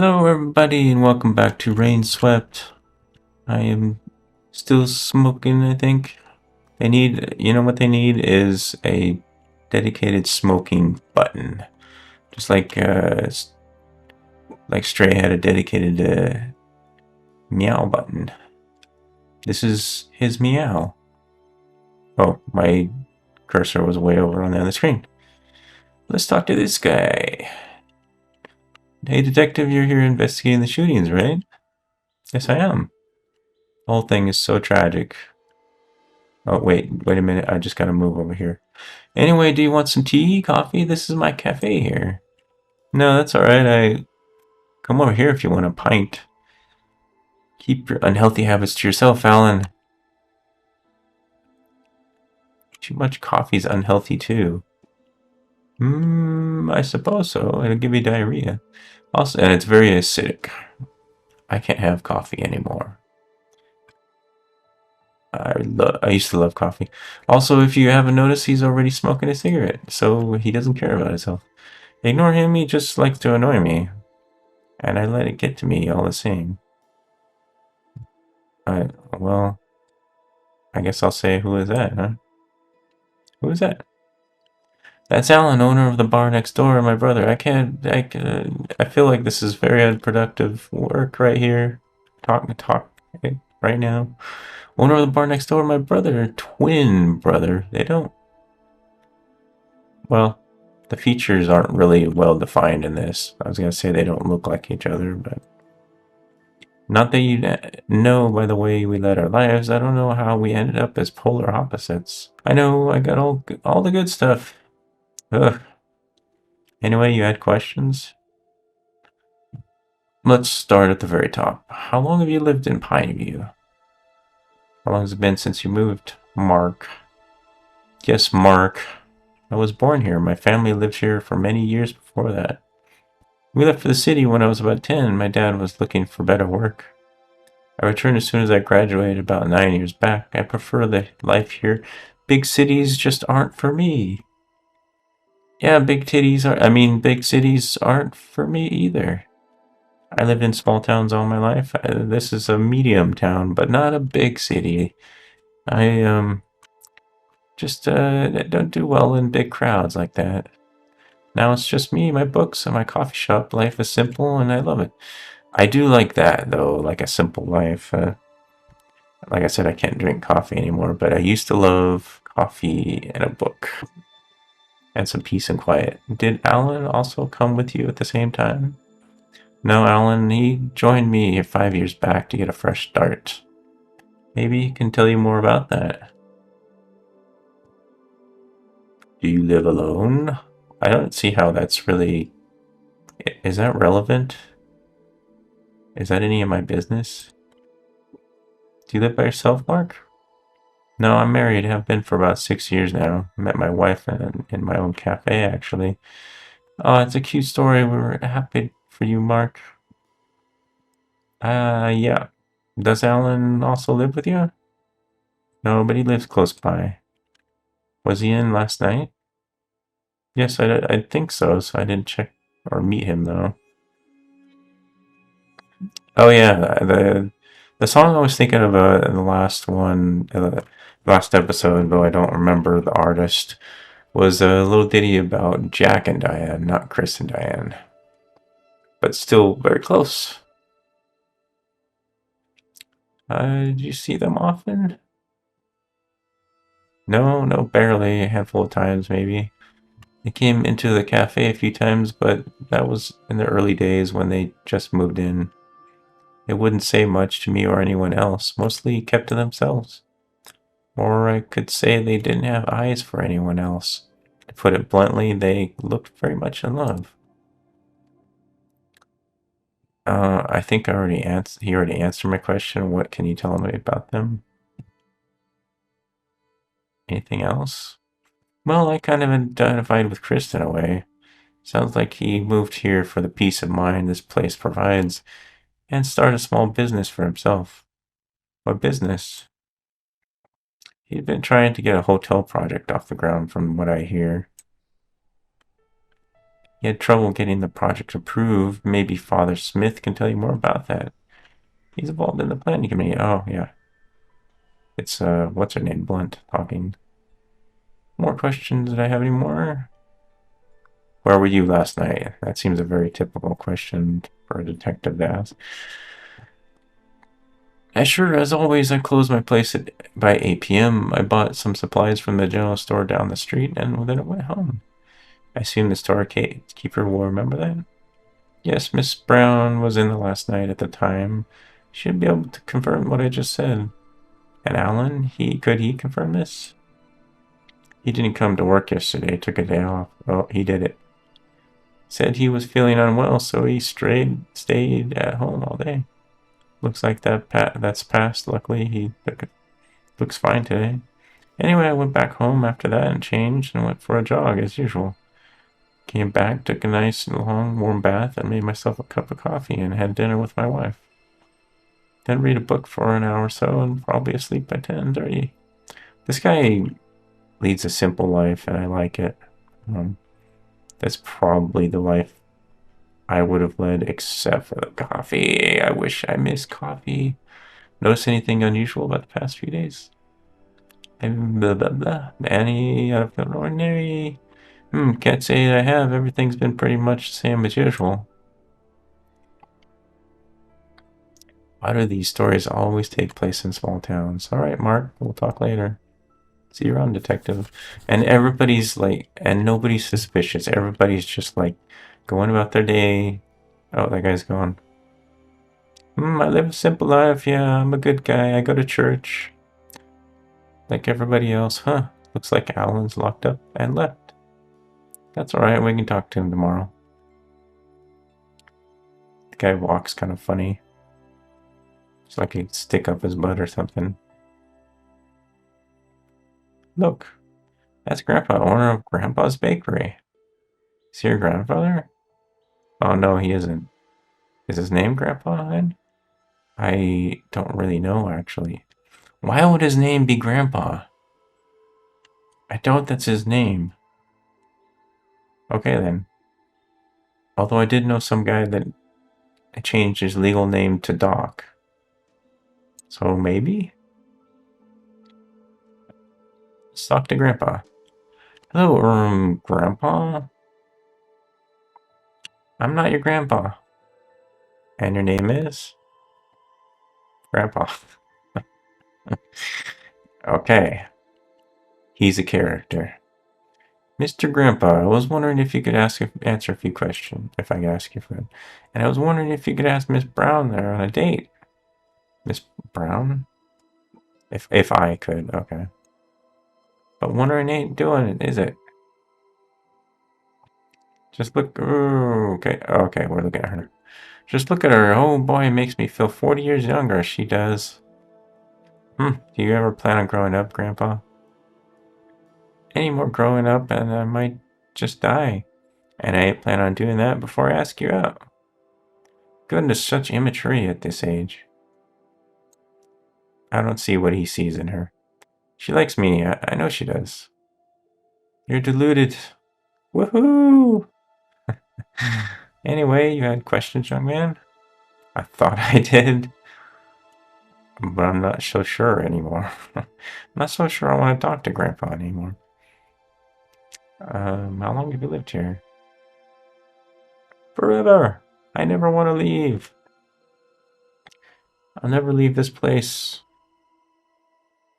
Hello everybody and welcome back to Rainswept. I am still smoking, I think. You know what they need is a dedicated smoking button. Just like Stray had a dedicated meow button. This is his meow. Oh, my cursor was way over on the other screen. Let's talk to this guy. Hey detective, you're here investigating the shootings, right? Yes, I am. The whole thing is so tragic. Oh, wait a minute. I just gotta move over here. Anyway, do you want some tea, coffee? This is my cafe here. No, that's alright. Come over here if you want a pint. Keep your unhealthy habits to yourself, Alan. Too much coffee's unhealthy too. I suppose so. It'll give you diarrhea. Also, and it's very acidic. I can't have coffee anymore. I used to love coffee. Also, if you haven't noticed, he's already smoking a cigarette, so he doesn't care about himself. Ignore him, he just likes to annoy me. And I let it get to me all the same. Well, I guess I'll say, who is that, huh? Who is that? That's Alan, owner of the bar next door, my brother. I feel like this is very unproductive work right here. Talk right now. Owner of the bar next door, my brother, twin brother. They don't, well, the features aren't really well defined in this. I was gonna say they don't look like each other, but not that you know by the way we led our lives. I don't know how we ended up as polar opposites. I know I got all the good stuff. Ugh. Anyway, you had questions? Let's start at the very top. How long have you lived in Pineview? How long has it been since you moved? Mark. Yes, Mark. I was born here. My family lived here for many years before that. We left for the city when I was about 10. My dad was looking for better work. I returned as soon as I graduated about 9 years back. I prefer the life here. Big cities just aren't for me. Yeah, big cities aren't for me either. I lived in small towns all my life. This is a medium town, but not a big city. I just don't do well in big crowds like that. Now it's just me, my books, and my coffee shop. Life is simple, and I love it. I do like that though, like a simple life. Like I said, I can't drink coffee anymore, but I used to love coffee and a book and some peace and quiet. Did Alan also come with you at the same time? No, Alan, he joined me 5 years back to get a fresh start. Maybe he can tell you more about that. Do you live alone? I don't see how that's really... Is that relevant? Is that any of my business? Do you live by yourself, Mark? No, I'm married. Have been for about 6 years now. Met my wife in my own cafe, actually. Oh, it's a cute story. We're happy for you, Mark. Yeah. Does Alan also live with you? No, but he lives close by. Was he in last night? Yes, I think so, so I didn't check or meet him, though. Oh, yeah, the song I was thinking of in the last one, last episode, though I don't remember the artist, was a little ditty about Jack and Diane, not Chris and Diane. But still very close. Did you see them often? No, barely. A handful of times, maybe. They came into the cafe a few times, but that was in the early days when they just moved in. They wouldn't say much to me or anyone else, mostly kept to themselves. Or I could say they didn't have eyes for anyone else. To put it bluntly, they looked very much in love. I think he already answered my question. What can you tell me about them? Anything else? Well, I kind of identified with Chris in a way. Sounds like he moved here for the peace of mind this place provides and start a small business for himself. What business? He'd been trying to get a hotel project off the ground from what I hear. He had trouble getting the project approved. Maybe Father Smith can tell you more about that. He's involved in the planning committee. Oh, yeah. It's, what's her name? Blunt talking. More questions? Did I have any more? Where were you last night? That seems a very typical question for a detective to ask. As always, I closed my place by 8 p.m. I bought some supplies from the general store down the street, and then I went home. I assume the storekeeper will remember that. Yes, Miss Brown was in the last night at the time. She'd be able to confirm what I just said. And Alan, could he confirm this? He didn't come to work yesterday, took a day off. Oh, he did it. Said he was feeling unwell, so he stayed at home all day. Looks like that's passed. Luckily, looks fine today. Anyway, I went back home after that and changed and went for a jog as usual. Came back, took a nice long warm bath, and made myself a cup of coffee and had dinner with my wife. Then read a book for an hour or so and probably asleep by 10:30. This guy leads a simple life, and I like it. That's probably the life I would have led, except for the coffee. I wish I missed coffee. Notice anything unusual about the past few days? Blah, blah, blah. Any out of the ordinary? Can't say I have. Everything's been pretty much the same as usual. Why do these stories always take place in small towns? All right, Mark, we'll talk later. See you around, detective. And everybody's like, and nobody's suspicious. Everybody's just like going about their day. Oh, that guy's gone. I live a simple life. Yeah, I'm a good guy. I go to church. Like everybody else. Huh. Looks like Alan's locked up and left. That's alright. We can talk to him tomorrow. The guy walks kind of funny. It's like he'd stick up his butt or something. Look. That's Grandpa, owner of Grandpa's Bakery. Is he your grandfather? Oh, no, he isn't. Is his name Grandpa then? I don't really know, actually. Why would his name be Grandpa? I doubt that's his name. Okay, then. Although I did know some guy that changed his legal name to Doc. So maybe? Let's talk to Grandpa. Hello, Grandpa? I'm not your grandpa. And your name is? Grandpa. Okay. He's a character. Mr. Grandpa, I was wondering if you could answer a few questions, if I could ask you for it. And I was wondering if you could ask Miss Brown there on a date. Miss Brown? If I could, okay. But wondering ain't doing it, is it? Just look, ooh, okay, we're looking at her. Just look at her. Oh boy, it makes me feel 40 years younger, she does. Do you ever plan on growing up, Grandpa? Any more growing up and I might just die. And I ain't plan on doing that before I ask you out. Goodness, such immaturity at this age. I don't see what he sees in her. She likes me, I know she does. You're deluded. Woohoo! Anyway, you had questions, young man? I thought I did. But I'm not so sure anymore. I'm not so sure I want to talk to Grandpa anymore. How long have you lived here? Forever! I never want to leave. I'll never leave this place.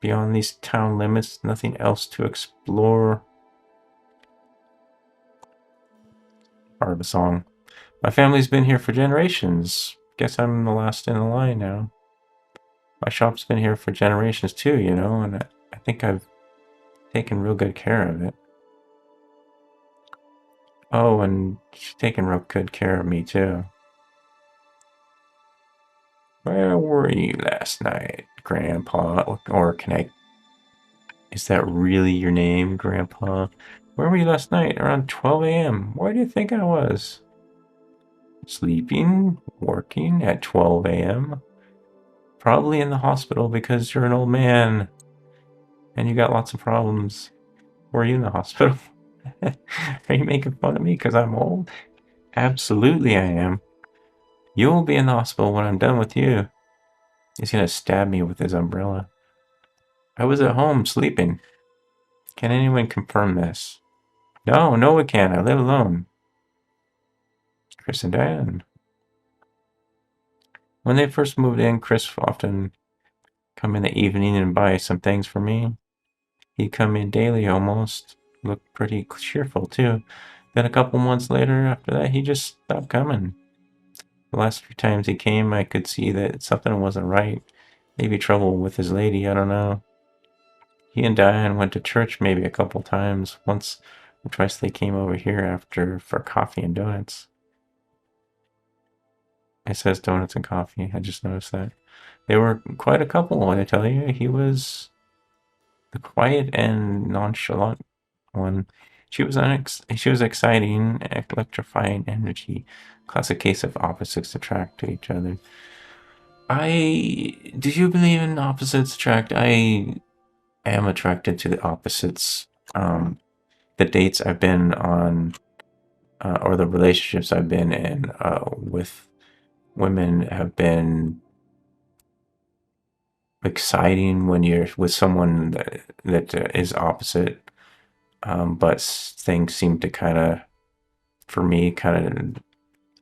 Beyond these town limits, nothing else to explore. Part of a song. My family's been here for generations. Guess I'm the last in the line now. My shop's been here for generations too, you know, and I think I've taken real good care of it. Oh, and she's taken real good care of me too. Where were you last night, Grandpa? Or can I... Is that really your name, Grandpa? Where were you last night? Around 12 a.m. Where do you think I was? Sleeping? Working at 12 a.m.? Probably in the hospital because you're an old man. And you got lots of problems. Were you in the hospital? Are you making fun of me because I'm old? Absolutely I am. You'll be in the hospital when I'm done with you. He's gonna stab me with his umbrella. I was at home sleeping. Can anyone confirm this? No, no one can. I live alone. Chris and Diane. When they first moved in, Chris often come in the evening and buy some things for me. He'd come in daily almost. Looked pretty cheerful too. Then a couple months later, after that, he just stopped coming. The last few times he came, I could see that something wasn't right. Maybe trouble with his lady, I don't know. He and Diane went to church maybe a couple times. Once or twice they came over here after for coffee and donuts. It says donuts and coffee. I just noticed that. They were quite a couple, I tell you. He was the quiet and nonchalant one. She was exciting, electrifying energy. Classic case of opposites attract to each other. Do you believe in opposites attract? I am attracted to the opposites. The dates I've been on, or the relationships I've been in with women have been exciting when you're with someone that is opposite. But things seem to kind of, for me, kind of,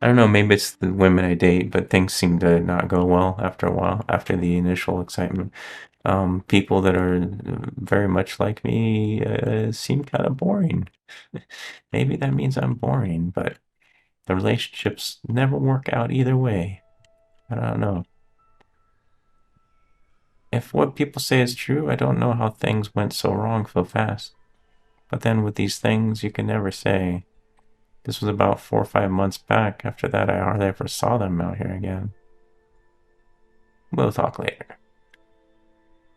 I don't know, maybe it's the women I date, but things seem to not go well after a while, after the initial excitement. People that are very much like me seem kind of boring. Maybe that means I'm boring, but the relationships never work out either way. I don't know. If what people say is true, I don't know how things went so wrong so fast. But then with these things, you can never say. This was about 4 or 5 months back. After that, I hardly ever saw them out here again. We'll talk later.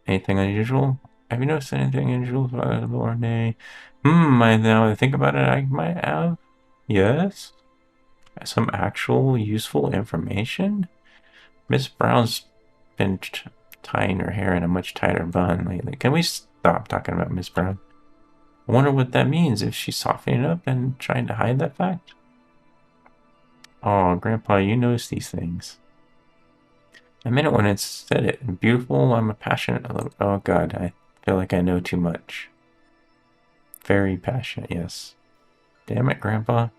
Anything unusual? Have you noticed anything unusual about Lorne? Now I think about it, I might have. Yes? Some actual useful information? Miss Brown's been tying her hair in a much tighter bun lately. Can we stop talking about Miss Brown? I wonder what that means, if she's softening up and trying to hide that fact. Oh, Grandpa, you notice these things. I meant it when it said it. Beautiful, I'm a passionate. Oh, God, I feel like I know too much. Very passionate, yes. Damn it, Grandpa.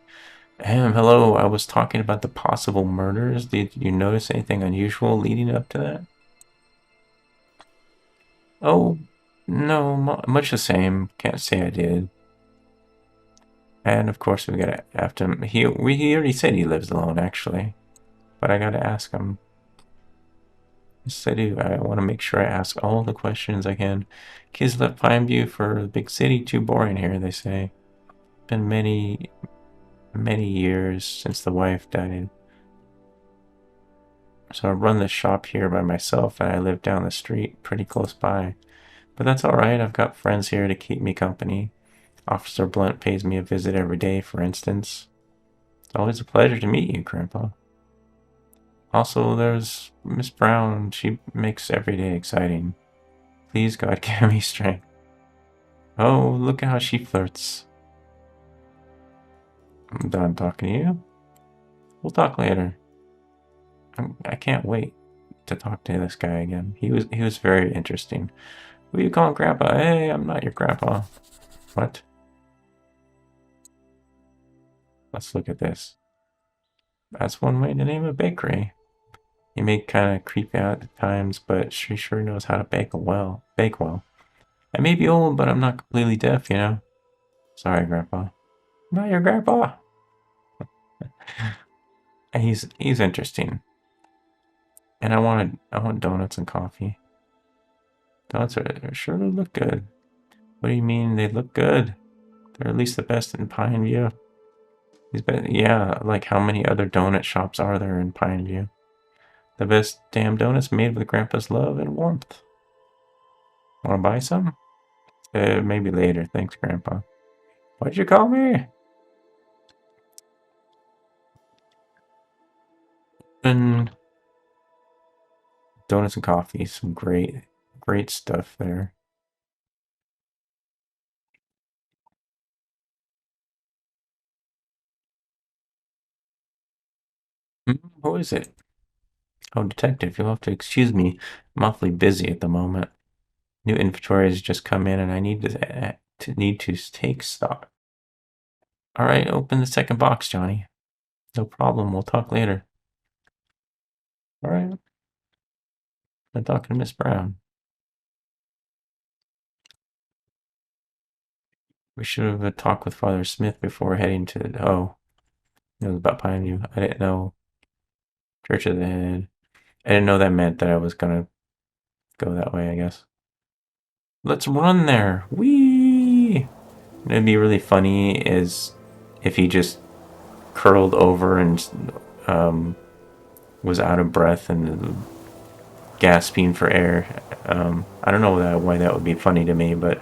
Hello, I was talking about the possible murders. Did you notice anything unusual leading up to that? Oh, no, much the same. Can't say I did. And of course, we gotta have to. He already said he lives alone, actually. But I gotta ask him. Yes, I do. I want to make sure I ask all the questions I can. Kids left Pineview for the big city. Too boring here, they say. Been many years since the wife died. So I run the shop here by myself, and I live down the street, pretty close by. But that's all right. I've got friends here to keep me company. Officer Blunt pays me a visit every day, for instance. It's always a pleasure to meet you, Grandpa. Also, there's Miss Brown. She makes every day exciting. Please, God, give me strength. Oh, look at how she flirts. I'm done talking to you. We'll talk later. I can't wait to talk to this guy again. He was very interesting. Who are you calling Grandpa? Hey, I'm not your grandpa. What? Let's look at this. That's one way to name a bakery. He may kind of creep out at times, but she sure knows how to bake well. Bake well. I may be old, but I'm not completely deaf, you know. Sorry, Grandpa. Not your grandpa. And he's interesting. And I want donuts and coffee. Donuts are sure look good. What do you mean they look good? They're at least the best in Pineview. Yeah, like how many other donut shops are there in Pineview? The best damn donuts made with Grandpa's love and warmth. Wanna buy some? Maybe later. Thanks, Grandpa. What'd you call me? And donuts and coffee. Some great stuff there. Who is it? Oh, detective, you'll have to excuse me. I'm awfully busy at the moment. New inventory has just come in, and I need to take stock. All right, open the second box, Johnny. No problem. We'll talk later. All right. I'm talking to Miss Brown. We should have a talk with Father Smith before heading to. Oh, it was about Pineview. I didn't know Church of the Head. I didn't know that meant that I was gonna go that way. I guess. Let's run there. Whee! It'd be really funny is if he just curled over and was out of breath and gasping for air. I don't know why that would be funny to me, but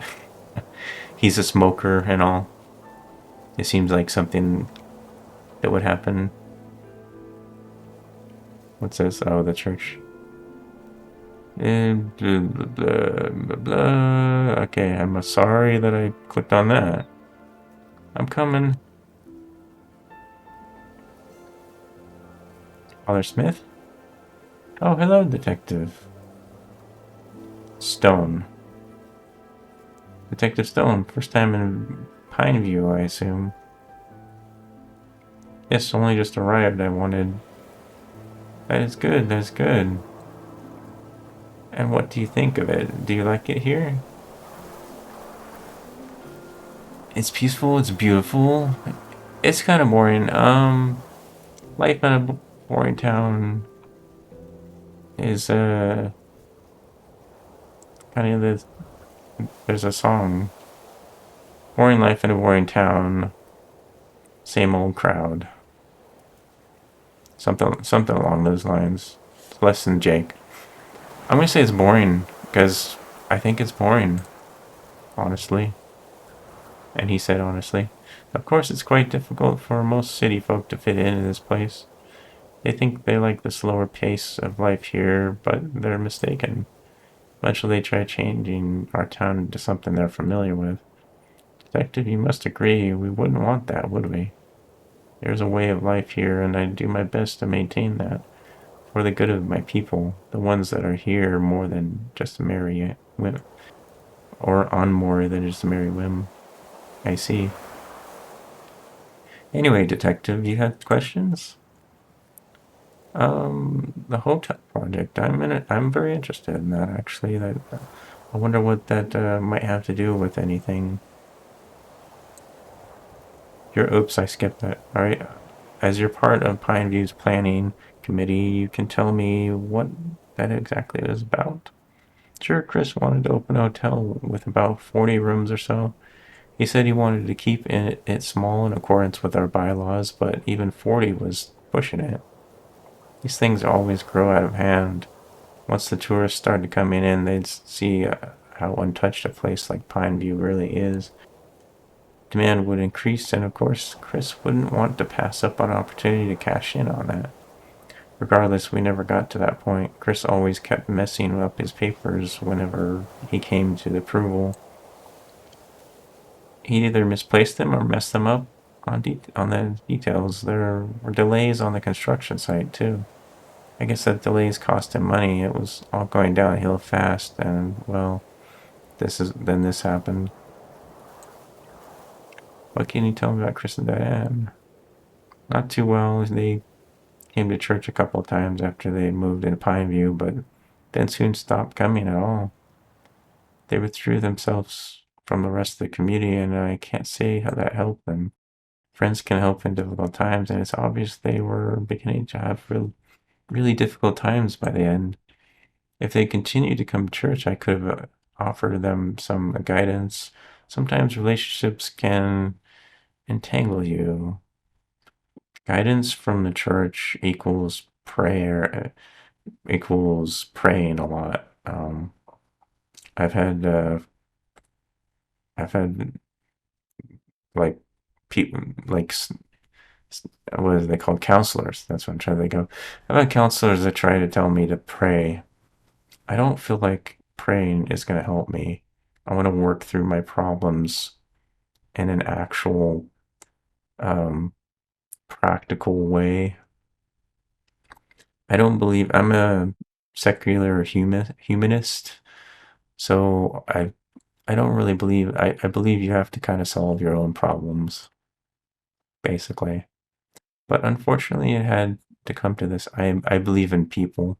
he's a smoker and all. It seems like something that would happen. What's this? Oh, the church. And blah, blah, blah, blah, blah. Okay, I'm sorry that I clicked on that. I'm coming. Father Smith? Oh, hello, Detective Stone. Detective Stone, first time in Pineview, I assume. Yes, only just arrived. I wanted. That is good, that's good. And what do you think of it? Do you like it here? It's peaceful, it's beautiful. It's kind of boring. Life in a boring town is kind of there's a song. Boring life in a boring town, same old crowd. Something along those lines. Less than Jake. I'm gonna say it's boring because I think it's boring, honestly. And he said honestly. Of course, it's quite difficult for most city folk to fit in this place. They think they like the slower pace of life here, but they're mistaken. Eventually, they try changing our town into something they're familiar with. Detective, you must agree, we wouldn't want that, would we? There's a way of life here, and I do my best to maintain that. For the good of my people, the ones that are here more than just a merry whim, or on more than just a merry whim. I see. Anyway, Detective, you had questions? The hotel project. I'm very interested in that actually. That I wonder what that might have to do with anything. Oops, I skipped that. All right. As you're part of Pineview's planning committee, you can tell me what that exactly is about. Sure, Chris wanted to open a hotel with about 40 rooms or so. He said he wanted to keep it small in accordance with our bylaws, but even 40 was pushing it. These things always grow out of hand. Once the tourists started coming in, they'd see how untouched a place like Pineview really is. Demand would increase, and of course, Chris wouldn't want to pass up on an opportunity to cash in on that. Regardless, we never got to that point. Chris always kept messing up his papers whenever he came to the approval. He either misplaced them or messed them up on the details. There were delays on the construction site, too. I guess that delays cost him money. It was all going downhill fast, and well, this happened. What can you tell me about Chris and Diane? Not too well. They came to church a couple of times after they moved into Pineview, but then soon stopped coming at all. They withdrew themselves from the rest of the community, and I can't say how that helped them. Friends can help in difficult times, and it's obvious they were beginning to have really difficult times by the end. If they continued to come to church, I could have offered them some guidance. Sometimes relationships can entangle you. Guidance from the church equals prayer, equals praying a lot. I've had, uh, I've had like people like what is they called counselors? That's what I'm trying to think of. I've had counselors that try to tell me to pray. I don't feel like praying is going to help me. I want to work through my problems in an actual um, practical way. I don't believe I'm a secular humanist, so I don't really believe I believe you have to kind of solve your own problems, basically. But unfortunately, it had to come to this. I believe in people.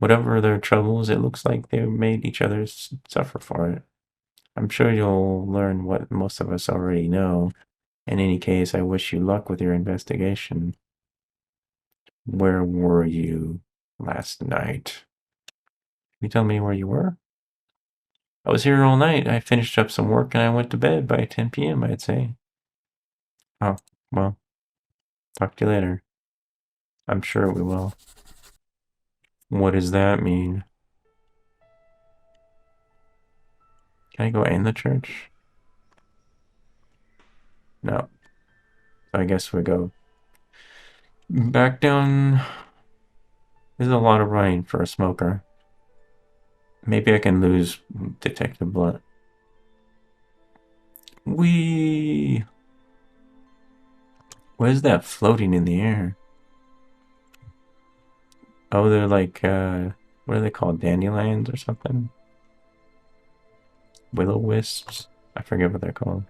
Whatever their troubles, it looks like they made each other suffer for it. I'm sure you'll learn what most of us already know. In any case, I wish you luck with your investigation. Where were you last night? Can you tell me where you were? I was here all night. I finished up some work and I went to bed by 10 p.m., I'd say. Oh, well, talk to you later. I'm sure we will. What does that mean? Can I go in the church? No. I guess we go back down. This is a lot of running for a smoker. Maybe I can lose Detective Blunt. Whee! What is that floating in the air? Oh, they're like, what are they called? Dandelions or something? Willow wisps? I forget what they're called.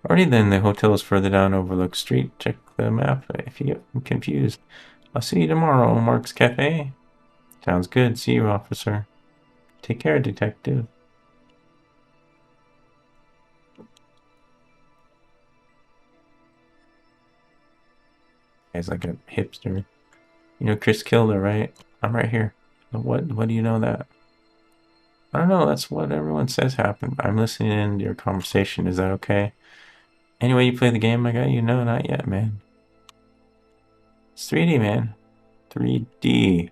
Alrighty then, the hotel is further down Overlook Street. Check the map if you get confused. I'll see you tomorrow, Mark's Cafe. Sounds good. See you, officer. Take care, detective. He's like a hipster. You know Chris killed her, right? I'm right here. What do you know that? I don't know, that's what everyone says happened. I'm listening in to your conversation. Is that okay? Anyway, you play the game I got you? No, not yet, man. It's 3D, man. 3D.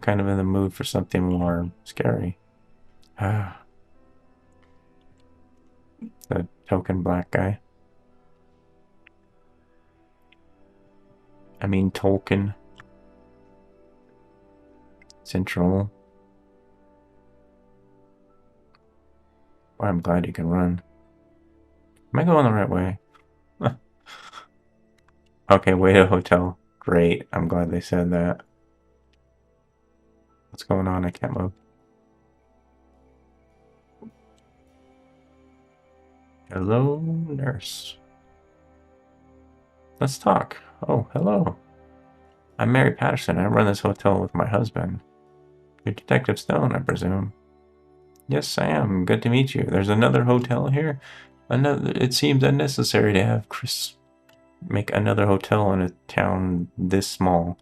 Kind of in the mood for something more scary. Ah, the token black guy. I mean, Tolkien. Central. Well, I'm glad you can run. Am I going the right way? Okay, way to hotel. Great. I'm glad they said that. What's going on? I can't move. Hello, nurse. Let's talk. Oh, hello. I'm Mary Patterson. I run this hotel with my husband. You're Detective Stone, I presume. Yes, I am. Good to meet you. There's another hotel here. Another. It seems unnecessary to have Chris make another hotel in a town this small.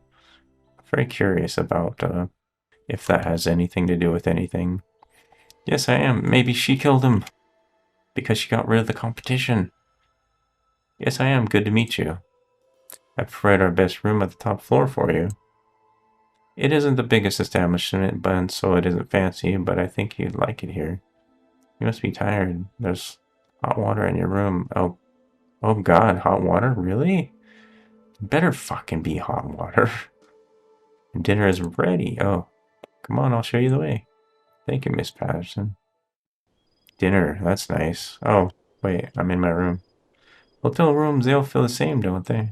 Very curious about if that has anything to do with anything. Yes, I am. Maybe she killed him because she got rid of the competition. Yes, I am. Good to meet you. I prepared our best room at the top floor for you. It isn't the biggest establishment, but so it isn't fancy, but I think you'd like it here. You must be tired. There's hot water in your room. Oh God, hot water? Really? Better fucking be hot water. Dinner is ready. Oh, come on, I'll show you the way. Thank you, Miss Patterson. Dinner, that's nice. Oh, wait, I'm in my room. Hotel rooms, they all feel the same, don't they?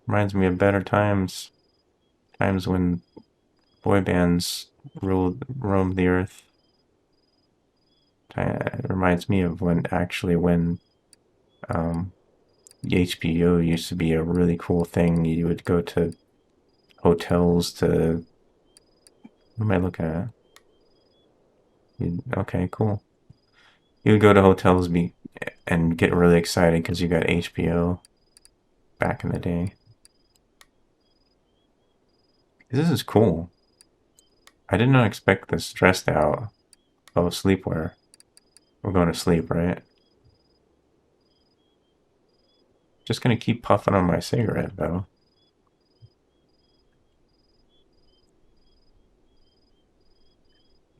Reminds me of better times. Times when boy bands roamed the earth. It reminds me of when um, HBO used to be a really cool thing. You would go to hotels to. What am I looking at? Okay, cool. You would go to hotels and get really excited because you got HBO back in the day. This is cool. I did not expect this stressed out. Oh, sleepwear. We're going to sleep, right? Just gonna keep puffing on my cigarette, though.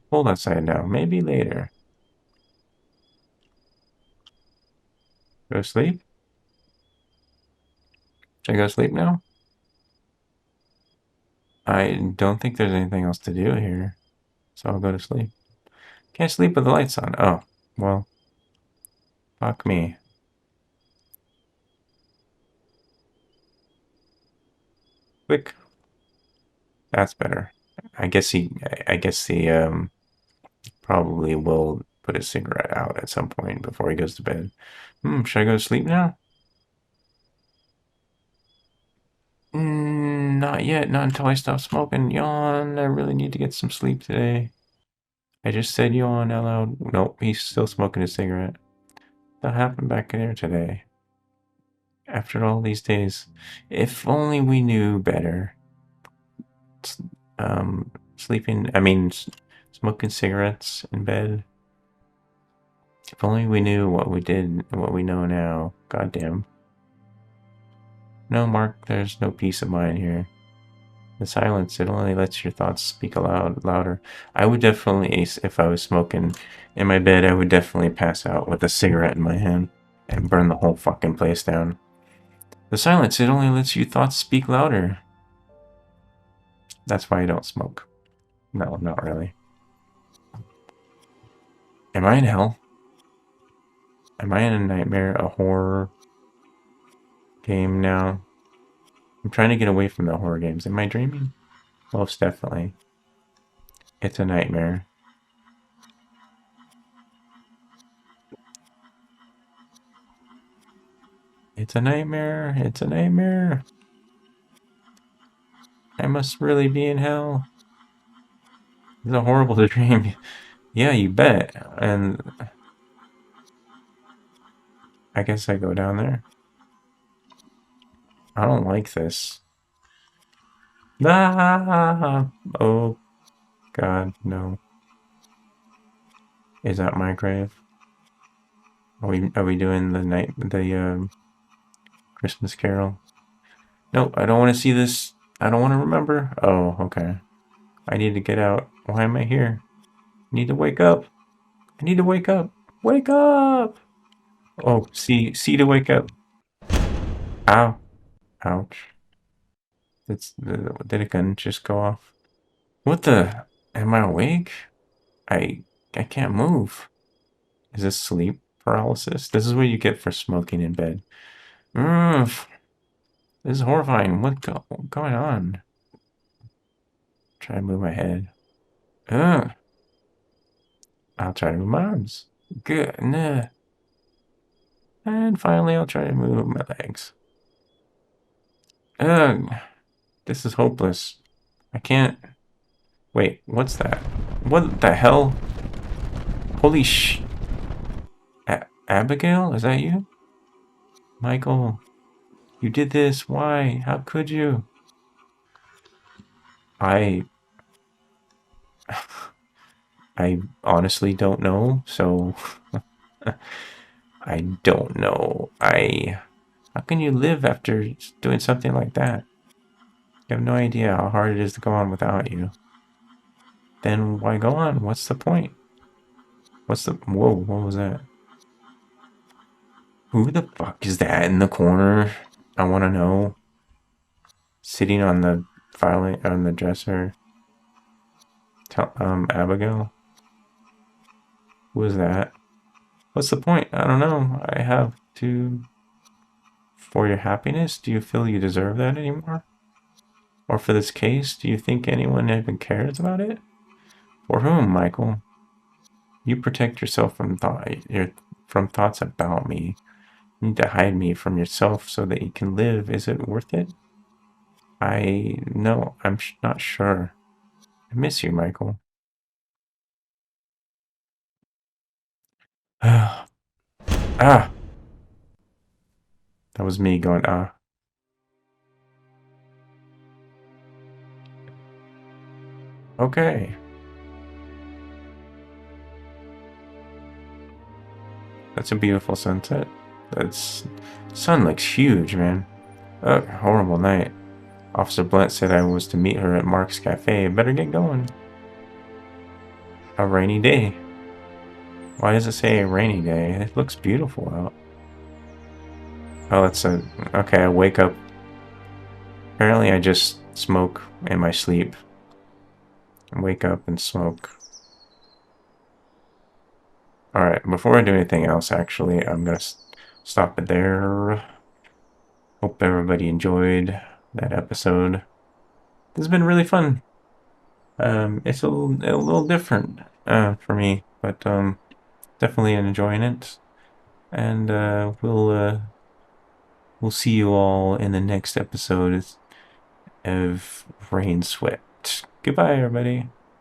Hold outside now. Maybe later. Go to sleep? Should I go to sleep now? I don't think there's anything else to do here, so I'll go to sleep. Can't sleep with the lights on. Oh, well, fuck me. Quick, That's better. I guess he probably will put a cigarette out at some point before he goes to bed. Should I go to sleep now? Not yet. Not until I stop smoking. Yawn. I really need to get some sleep today. I just said yawn out loud. Nope, he's still smoking a cigarette. What happened back there today? After all these days, if only we knew better. Sleeping. I mean, smoking cigarettes in bed. If only we knew what we did, what we know now. Goddamn. No, Mark, there's no peace of mind here. The silence, it only lets your thoughts speak louder. I would definitely, if I was smoking in my bed, I would definitely pass out with a cigarette in my hand and burn the whole fucking place down. The silence, it only lets your thoughts speak louder. That's why I don't smoke. No, not really. Am I in hell? Am I in a nightmare, a horror game now? I'm trying to get away from the horror games. Am I dreaming? Most definitely. It's a nightmare. It's a nightmare. It's a nightmare. I must really be in hell. It's a horrible dream. Yeah, you bet. And I guess I go down there. I don't like this. Ah! Oh, God, no. Is that my grave? Are we doing the Christmas Carol? No, I don't want to see this. I don't want to remember. Oh, okay. I need to get out. Why am I here? I need to wake up. I need to wake up. Wake up! Oh, see to wake up. Ow. Ouch. Did a gun just go off? What the? Am I awake? I I can't move. Is this sleep paralysis? This is what you get for smoking in bed. This is horrifying. What's going on? Try to move my head. Ugh. I'll try to move my arms. Good. Nah. And finally, I'll try to move my legs. Ugh. This is hopeless. I can't. Wait, what's that? What the hell? Holy sh... Abigail? Is that you? Michael, you did this. Why? How could you? I... I honestly don't know, so... I don't know. How can you live after doing something like that? You have no idea how hard it is to go on without you. Then why go on? What's the point? What's the... Whoa, what was that? Who the fuck is that in the corner? I want to know. Sitting on the filing on the dresser. Abigail. Who is that? What's the point? I don't know. I have to. For your happiness, do you feel you deserve that anymore? Or for this case, do you think anyone even cares about it? For whom, Michael? You protect yourself from from thoughts about me. You need to hide me from yourself so that you can live. Is it worth it? No, I'm not sure. I miss you, Michael. Ah, ah. That was me going, ah. Okay. That's a beautiful sunset. That's... Sun looks huge, man. Ugh, horrible night. Officer Blunt said I was to meet her at Mark's Cafe. Better get going. A rainy day. Why does it say a rainy day? It looks beautiful out. Oh, it's a... Okay, I wake up. Apparently I just smoke in my sleep. I wake up and smoke. Alright, before I do anything else, actually, I'm gonna stop it there. Hope everybody enjoyed that episode. this has been really fun. It's a little different for me, but definitely enjoying it. And we'll see you all in the next episode of Rainswept. Goodbye, everybody.